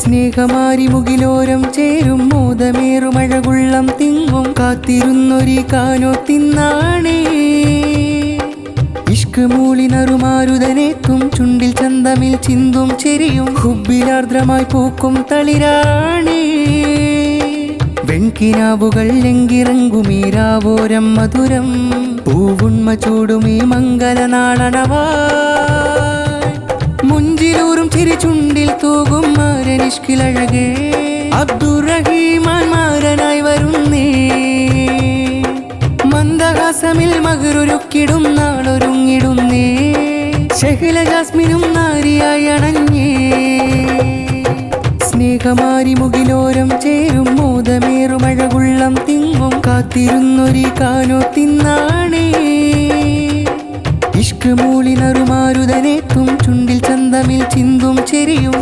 സ്നേഹമാരി മുകിലോരം ചേരും മോദമേറുമഴകുള്ളം തിങ്ങും കാത്തിരുന്നൊരു കാനോ തിന്നാണേ ഇഷ്ക് മൂളി നറുമാരുതനെത്തും ചുണ്ടിൽ ചന്തമിൽ ചിന്തും ചെരിയും ഹുബിലാർദ്രമായി പൂക്കും തളിരാണേ വെൺകിനാവുകൾ എങ്കിറങ്ങുമീരാവോരം മധുരം പൂവുണ്മ ചൂടുമീ മംഗലനാളണവാ മുഞ്ചിലൂറും ചിരി ചുണ്ടിൽ തൂകും മാരനിഷ്കിലഴകേ അബ്ദുറഹീമാൻ മാരനായി വരുന്നേ മന്ദഹാസമിൽ മകരൊരുക്കിടും നാളൊരുങ്ങിടുന്നേ ഷഹ്ല ജാസ്മിനും നാരിയായി അണഞ്ഞേ സ്നേഹമാരി മുകിലോരം ചേരും മോദമേറുമഴകുള്ളം തിങ്ങും കാത്തിരുന്നൊരു കാനോ തിന്നാണേ ഇഷ്ക് മൂളി നറുമാരുതനെത്തും ചുണ്ടിൽ ചന്തമിൽ ചിന്തും ചെരിയും